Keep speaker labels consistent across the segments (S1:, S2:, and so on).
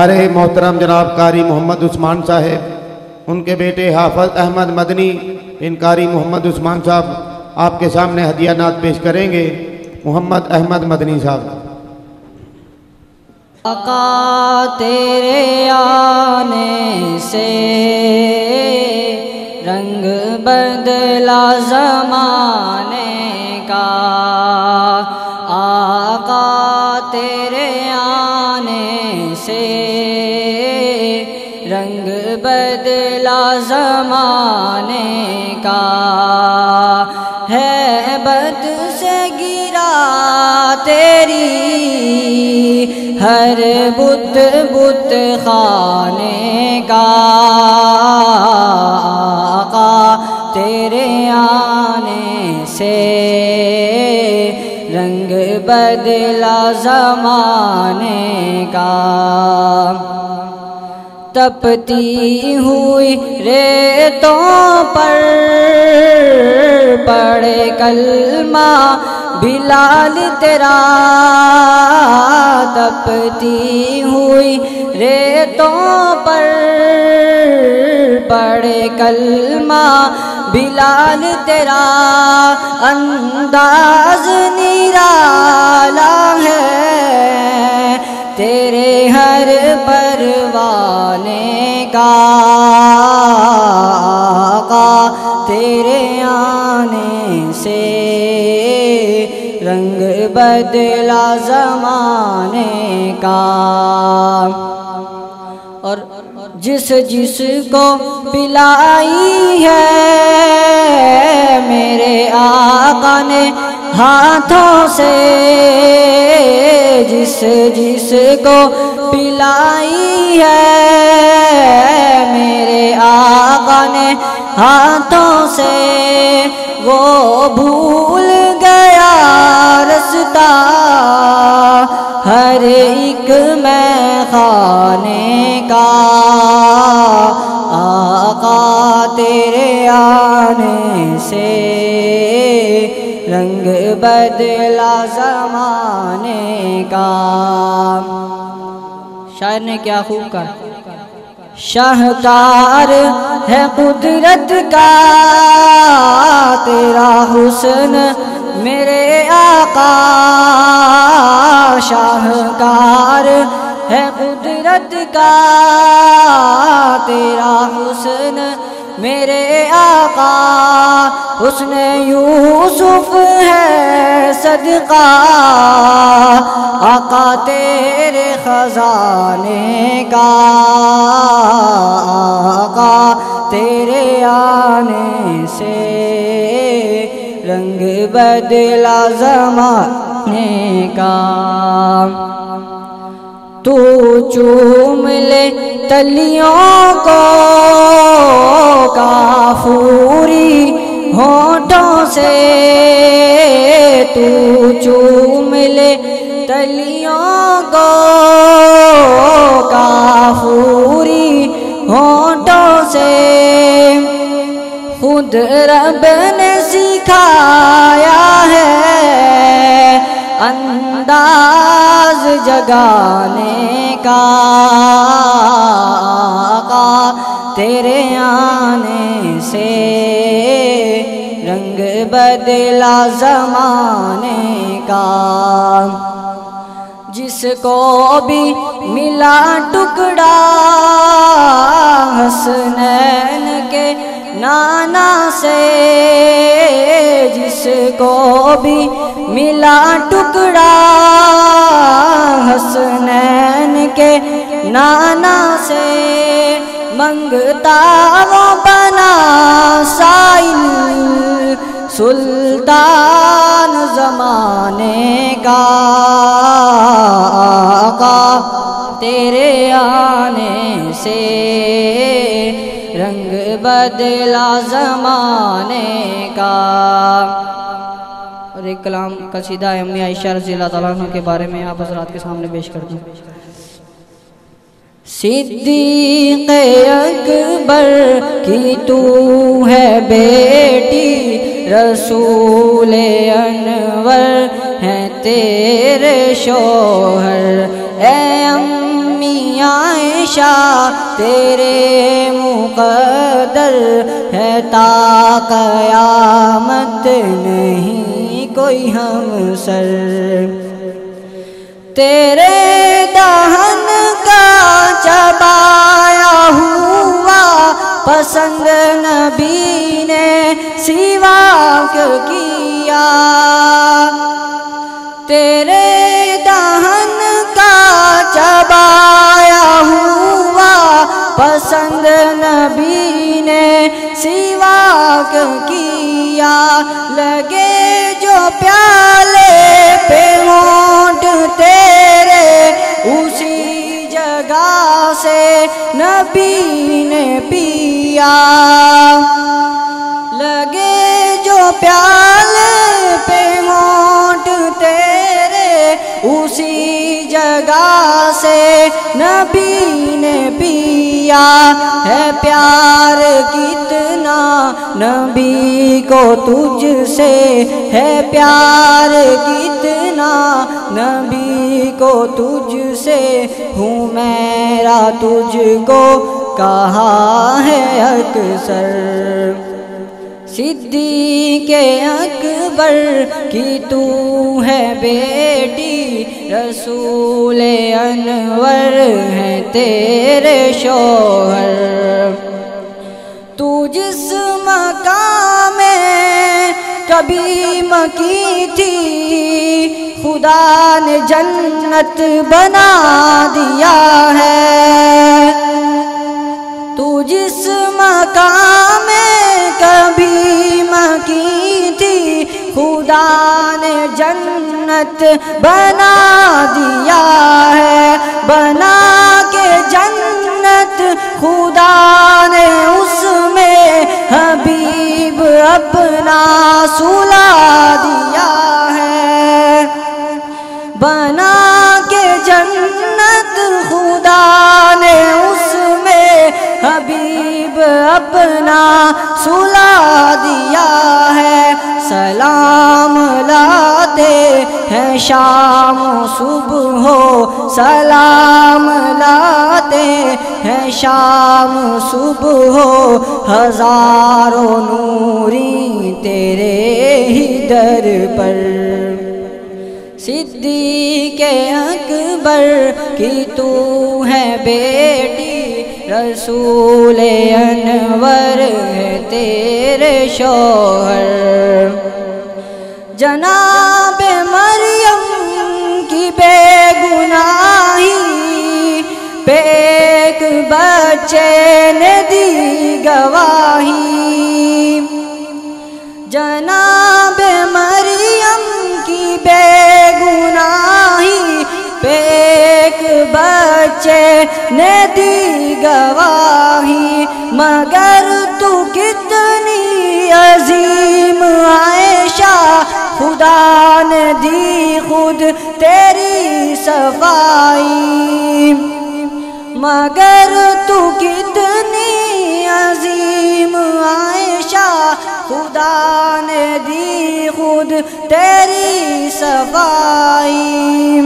S1: ہمارے محترم جناب قاری محمد عثمان صاحب، ان کے بیٹے حافظ احمد مدنی ان قاری محمد عثمان صاحب آپ کے سامنے ہدیہ نعت پیش کریں گے۔ محمد احمد مدنی صاحب۔
S2: آقا تیرے آنے سے رنگ بدلا زمانے کا، آقا تیرے آنے سے رنگ بدلا زمانے کا، ہے بت سے گرا تیری ہر بت بت خانے کا، آقا تیرے آنے سے رنگ بدلا زمانے کا، تپتی ہوئی ریتوں پر پڑھے کلمہ بلال تیرا، تپتی ہوئی ریتوں پر پڑھے کلمہ بلال تیرا، انداز نرالا ہے تیرے ہر پروانے کا، آقا تیرے آنے سے رنگ بدلا زمانے کا، اور جس جس کو پلائی ہے میرے آقا نے ہاتھوں سے، جس جس کو پلائی ہے میرے آقا نے ہاتھوں سے، وہ بھول گیا رستا ہر ایک میں خانے کا، آقا تیرے آنے سے رنگ بدلا زمانے کا۔ شاعر نے کیا خوب کہا، شاہکار ہے قدرت کا تیرا حسن میرے آقا، شاہکار ہے قدرت کا تیرا حسن میرے آقا، حسن یوسف ہے صدقہ آقا تیرے خزانے کا، آقا تیرے آنے سے رنگ بدلا زمانے کا، تو چوم لے تلیوں کو کافوری ہونٹوں سے، تو چوم لے تلیوں کو کافوری ہونٹوں سے، خود رب نے سکھایا ہے انداز جگانے کا، آقا تیرے آنے سے رنگ بدلا زمانے کا، جس کو بھی ملا ٹکڑا حسنین کے نانا سے، جس کو بھی ملا ٹکڑا حسنین کے نانا سے، منگتا وہ بنا سائل سلطان زمانے کا، آقا تیرے آنے سے رنگ بدلا زمانے کا۔ اور ایک کلام قصیدہ امی عائشہ رضی اللہ تعالیٰ عنہ کے بارے میں آپ حضرات کے سامنے پیش کر دوں۔ صدیق اکبر کی تو ہے بیٹی، رسول انور ہے تیرے شوہر، اے امی عائشہ تیرے مقدر ہے تا قیامت نہیں کوئی ہم سر تیرے دہن کا چبایا ہوا پسند نبی نے سوا کیوں کیا تیرے دہن کا چبایا ہوا پسند نبی نے سوا کیوں کیا لگے جو پیالے پہ ہونٹ تیرے اسی جگہ سے نبی نے پیا لگے جو پیالے پہ ہونٹ تیرے اسی جگہ سے نبی نے پیا ہے پیار کتنا نبی کو تجھ سے ہے پیار کتنا نبی کو تجھ سے ہوں میرا تجھ کو کہا ہے اکثر صدیق اکبر کی تو ہے بیٹی رسول انور ہے تیرے شوہر تو جس مقام میں کبھی مکی تھی خدا نے جنت بنا دیا ہے تو جس مقام میں کبھی مکی تھی خدا نے جنت بنا دیا ہے بنا کے جنت خدا نے اس میں حبیب اپنا سلا دیا ہے بنا کے جنت خدا نے اس میں حبیب اپنا سلا دیا ہے سلام لاتے ہیں شام و صبح ہو سلام لاتے ہیں شام و صبح ہو ہزاروں نوری تیرے ہی در پر صدیق اکبر کی تو ہے بیٹی رسول انور ہے تیرے شوہر جناب مریم کی بے گناہی پہ ایک بچے نے دی گواہی جناب مریم کی بے گناہی پہ ایک بچے نے دی گواہی مگر تو کتنی عظیم عائشہ خدا نے دی خود تیری صفائی مگر تو کتنی عظیم عائشہ خدا نے دی خود تیری صفائی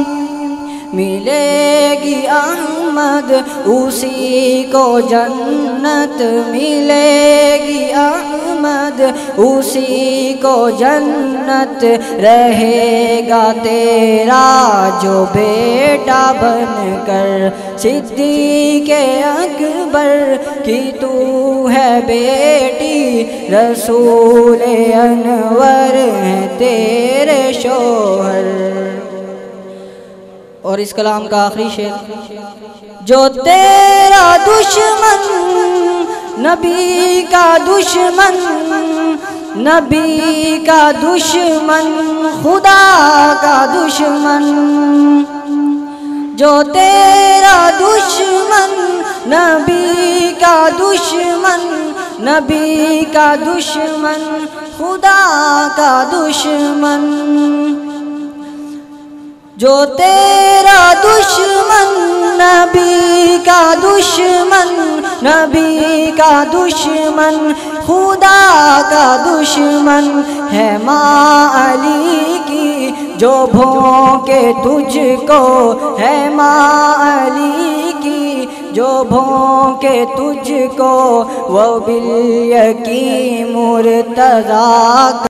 S2: ملے گی احمد اسی کو جنت ملے گی احمد اسی کو جنت رہے گا تیرا جو بیٹا بن کر صدیق اکبر کی تو ہے بیٹی رسول انور ہے تیرے شوہر اور اس کلام کا آخری شعر جو تیرا دشمن نبی کا دشمن نبی کا دشمن خدا کا دشمن جو تیرا دشمن نبی کا دشمن نبی کا دشمن خدا کا دشمن جو تیرا دشمن نبی کا دشمن نبی کا دشمن خدا کا دشمن ہے ماں علی کی جو بھونکے تجھ کو ہے ماں علی کی جو بھونکے تجھ کو وہ بالیقین مرتضیٰ